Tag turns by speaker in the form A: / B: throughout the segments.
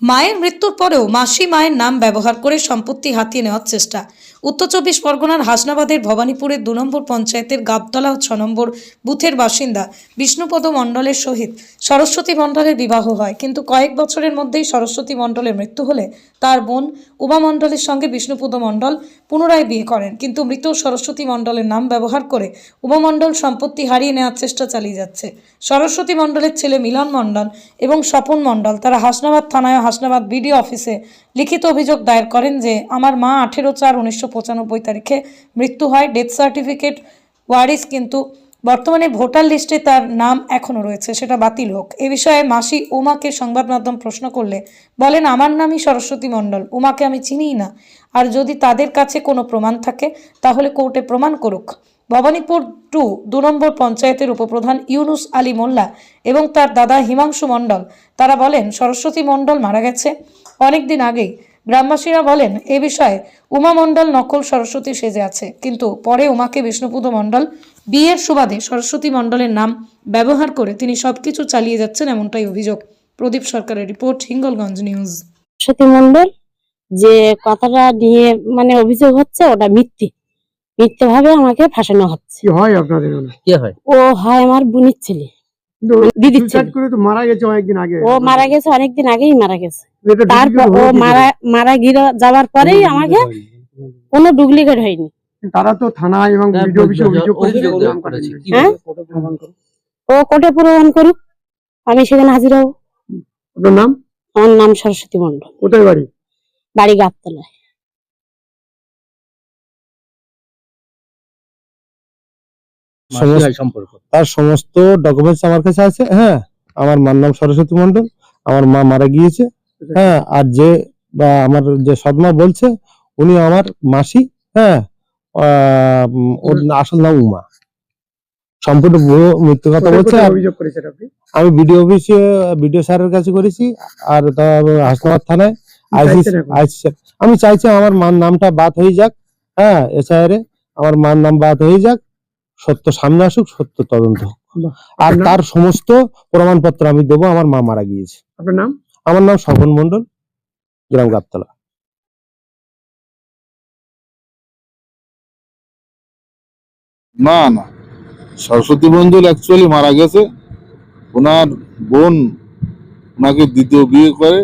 A: মায়ের মৃত্যুর পরেও মাসি মায়ের নাম ব্যবহার করে সম্পত্তি হাতিয়ে নেওয়ার চেষ্টা। উত্তর চব্বিশ পরগনার হাসনাবাদের ভবানীপুরের 2 নম্বর পঞ্চায়েতের গাবতলা ও 6 নম্বর বুথের বাসিন্দা বিষ্ণুপদ মণ্ডলের সহিত সরস্বতী মণ্ডলের বিবাহ হয়, কিন্তু কয়েক বছরের মধ্যেই সরস্বতী মণ্ডলের মৃত্যু হলে তার বোন উমা মণ্ডলের সঙ্গে বিষ্ণুপদ মণ্ডল পুনরায় বিয়ে করেন। কিন্তু মৃত সরস্বতী মণ্ডলের নাম ব্যবহার করে উমা মণ্ডল সম্পত্তি হারিয়ে নেওয়ার চেষ্টা চালিয়ে যাচ্ছে। সরস্বতী মণ্ডলের ছেলে মিলন মণ্ডল এবং স্বপন মণ্ডল তারা হাসনাবাদ থানায় হাসনাবাদ বিডিও অফিসে লিখিত অভিযোগ দায়ের করেন যে আমার মা 18/4/1995 তারিখে মৃত্যু হয়, ডেথ সার্টিফিকেট ওয়ারিস, কিন্তু বর্তমানে ভোটার লিস্টে তার নাম এখনও রয়েছে, সেটা বাতিল হোক। এ বিষয়ে মাসি উমাকে সংবাদ মাধ্যম প্রশ্ন করলে বলেন, আমার নামই সরস্বতী মণ্ডল, উমাকে আমি চিনিই না, আর যদি তাদের কাছে কোনো প্রমাণ থাকে তাহলে কোর্টে প্রমাণ করুক। ভবানীপুর 2 নম্বর পঞ্চায়েতের উপপ্রধান ইউনুস আলী মোল্লা এবং তার দাদা হিমাংশু মণ্ডল তারা বলেন, সরস্বতী মণ্ডল মারা গেছে অনেক দিন আগেই। গ্রামবাসীরা বলেন, এ বিষয়ে উমা মণ্ডল নকল সরস্বতী সেজে আছে, কিন্তু পরে উমাকে বিষ্ণুপদ মণ্ডল বিয়ের সুবাদে সরস্বতী মণ্ডলের নাম ব্যবহার করে তিনি সবকিছু চালিয়ে যাচ্ছেন, এমনটাই অভিযোগ। প্রদীপ সরকারের রিপোর্ট, হিঙ্গলগঞ্জ নিউজ।
B: সরস্বতী মণ্ডল যে কথাটা নিয়ে অভিযোগ হচ্ছে ওটা মিথ্যে ভাবে আমাকে ফাঁসানো হচ্ছে।
C: কি হয় আপনাদের?
D: কে হয়?
B: ও হয় আমার বোনের ছেলে,
C: কিন্তু
B: দিদির
C: suicide
B: ছেলে।
C: করে তো মারা গেছে অনেকদিন আগে।
B: ও মারা গেছে অনেকদিন আগেই মারা গেছে।
C: এটা
B: তারপর
C: duplicate
B: ও
C: হলো কি করে?
B: মারা গিয়ে যাওয়ার পরেই আমাকে কোনো ডুপ্লিকেট হয়নি।
C: তারা তো থানা এবং ভিডিও অফিসে অভিযোগ করেছে। নাম কাটেনি।
B: হ্যাঁ? ও কোর্টে প্রমাণ করুক, আমি সেখানে হাজির হব।
C: আপনার নাম?
B: আমার নাম সরস্বতী মণ্ডল,
C: কোথায় বাড়ি?
B: বাড়ি গাবতলায়।
E: তার সমস্ত ডকুমেন্টস আমার কাছে আছে। হ্যাঁ, আমার মার নাম সরস্বতী মণ্ডল, আমার মা মারা গিয়েছে। হ্যাঁ, আর যে বা আমার যে সৎমা বলছে উনি আমার মাসি। হ্যাঁ, ওর আসল নাম উমা। সম্পূর্ণ ভুয়ো মিথ্যে কথা বলছে।
C: কোথায় অভিযোগ করেছেন আপনি?
E: আমি বিডিও অফিসে বিডিও স্যারের কাছে করেছি, আর হাসনাবাদ থানায় আইসি। আমি চাইছি আমার মার নামটা বাদ হয়ে যাক। হ্যাঁ, এসআইআরে আমার মার নাম বাদ হয়ে যাক, সত্য সামনে আসুক, সত্য তদন্ত হোক। আর তার সমস্ত প্রমাণপত্র আমি দেবো। আমার মা মারা গিয়েছে।
C: আপনার নাম?
E: আমার নাম স্বপন মণ্ডল, গ্রাম গাবতলা।
F: না না, সরস্বতী মণ্ডল অ্যাকচুয়ালি মারা গেছে। ওনার বোন ওনাকে দ্বিতীয় বিয়ে করে,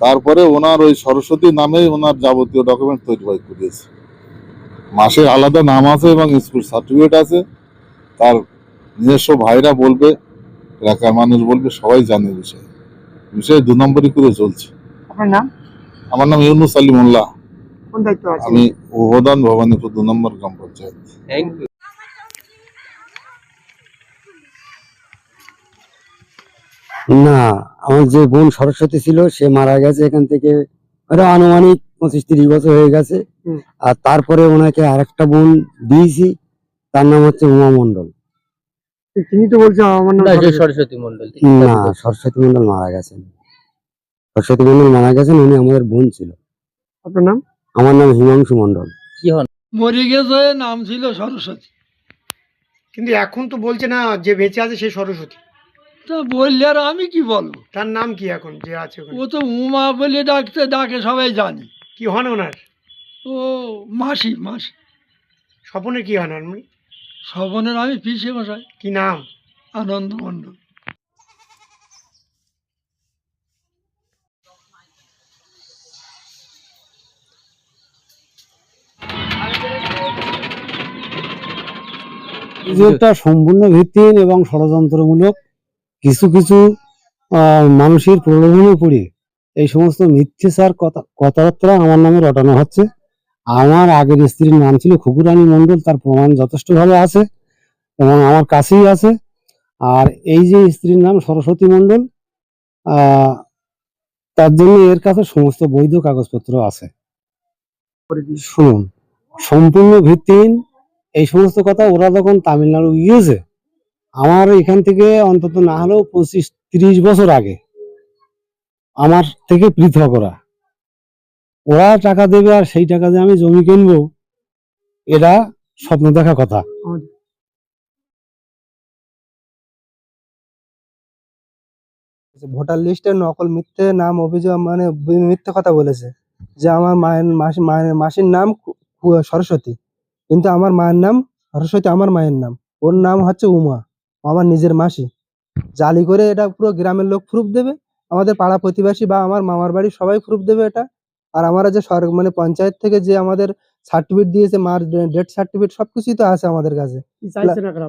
F: তারপরে ওনার ওই সরস্বতী নামেই ওনার যাবতীয় ডকুমেন্ট তৈরি করিয়েছে। মাসের আলাদা নাম আছে এবং স্কুল সার্টিফিকেট আছে। তার নিজস্ব ভাইরা বলবে, এলাকার মানুষ বলবে, সবাই জানে বিষয়ে 2 নম্বরই করে চলছে।
C: আপনার নাম?
F: আমার নাম ইউনুস আলী মোল্লা,
C: কোন দায়িত্ব আছে?
F: আমি উপপ্রধান, ভবানীপুর 2 নম্বর গ্রাম পঞ্চায়েত।
G: না, আমার যে বোন সরস্বতী ছিল সে মারা গেছে এখান থেকে আনুমানিক 25-30 বছর হয়ে গেছে। আর তারপরে ওনাকে আরেকটা বোন দিয়েছি, তার নাম হচ্ছে উমা মণ্ডল।
C: তিনি তো বলছে আমার নাম
D: সরস্বতী মণ্ডল।
G: না, সরস্বতী মণ্ডল মারা গেছেন। সরস্বতী মণ্ডল মারা গেছেন, উনি আমাদের বোন ছিল।
C: আপনার নাম?
G: আমার নাম হিমাংশু মণ্ডল।
D: কি হন?
H: মরে গেছে, নাম ছিল সরস্বতী।
C: কিন্তু এখন তো বলছে না যে বেঁচে আছে সেই সরস্বতী।
H: তা বললে আর আমি কি বলবো?
C: তার নাম কি এখন যে আছে ওখানে?
H: ও তো উমা বলে ডাকে সবাই জানে।
C: কি হন ওনার?
H: ও মাসি।
C: স্বপনের কি হন আপনি?
H: স্বপনের আমি পিসে মশাই।
C: কি নাম?
H: আনন্দ মণ্ডল।
G: অভিযোগটা সম্পূর্ণ ভিত্তিহীন এবং ষড়যন্ত্রমূলক। কিছু কিছু মানুষের প্রলোভনে পড়ে এই সমস্ত মিথ্যেচার কথাবার্তা আমার নামে রটানো হচ্ছে। আমার আগের স্ত্রীর নাম ছিল খুকুরানী মণ্ডল, তার প্রমাণ যথেষ্টভাবে আছে এবং আমার কাছেই আছে। আর এই যে স্ত্রীর নাম সরস্বতী মণ্ডল, তার জন্য এর কাছে সমস্ত বৈধ কাগজপত্র আছে। শুনুন, সম্পূর্ণ ভিত্তিহীন এই সমস্ত কথা। ওরা যখন তামিলনাড়ু গিয়েছে, আমার এখান থেকে অন্তত না হলেও 25-30 বছর আগে আমার থেকে পৃথক ওরা টাকা দেবে, আর সেই টাকা দিয়ে আমি জমি কিনবো, এটা স্বপ্ন দেখা কথা।
D: ভোটার লিস্টে নকল মিথ্যে নাম অভিযোগ মানে মিথ্যে কথা বলেছে যে আমার মাসির নাম সরস্বতী, কিন্তু আমার মায়ের নাম সরস্বতী, আমার মায়ের নাম, ওর নাম হচ্ছে উমা, আমার নিজের মাসি। জালি করে এটা পুরো গ্রামের লোক প্রুফ দেবে, আমাদের পাড়া প্রতিবেশী বা আমার মামার বাড়ির সবাই প্রুফ দেবে এটা। আর আমরা যে মানে পঞ্চায়েত থেকে যে আমাদের সার্টিফিকেট দিয়েছে, মার ডেথ সার্টিফিকেট সবকিছুই তো আছে আমাদের কাছে।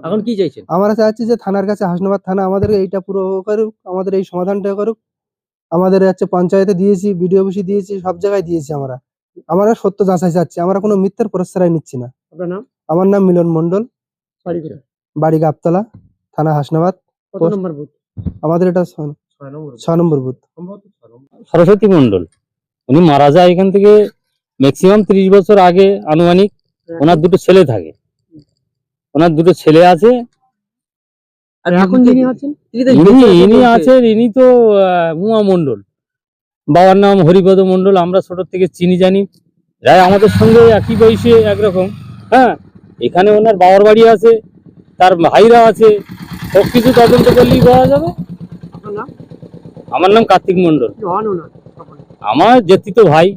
I: এখন কি চাইছেন?
D: আমরা চাচ্ছি যে থানার কাছে, হাসনাবাদ থানা আমাদের এইটা পুরো করুক, আমাদের এই সমাধানটা করুক। আমাদের হচ্ছে পঞ্চায়েতে দিয়েছি, বিডিও অফিসে দিয়েছি, সব জায়গায় দিয়েছি। আমরা সত্য যাচাই চাচ্ছি, আমরা কোনো মিথ্যার প্রশ্রয় নিচ্ছি না।
I: আপনার নাম?
D: আমার নাম মিলন মন্ডল,
I: বাড়ি কোথায়?
D: বাড়ি গাবতলা, থানা হাসনাবাদ।
I: কত নম্বর বুথ?
D: আমাদের এটা 6 নম্বর বুথ।
I: সরস্বতী মন্ডল, উনি মারা যায় এখান থেকে ম্যাক্সিমাম 30 বছর আগে আনুমানিক। ওনার দুটো ছেলে থাকে, ওনার দুটো ছেলে আছে।
G: আর এখন যিনি আছেন
I: ইনি আছেন, ইনি তো উমা মন্ডল, বাবার নাম হরিপদ মন্ডল। আমরা ছোট থেকে চিনি জানি, প্রায় আমাদের সঙ্গে একই বয়সে একরকম। হ্যাঁ, এখানে ওনার বাবার বাড়ি আছে, তার ভাইরা আছে, সব কিছু তদন্ত করলেই পাওয়া যাবে।
G: আপনার নাম?
I: আমার নাম কার্তিক মন্ডল,
G: কি হন ওনার?
I: আমার জেঠিত ভাই।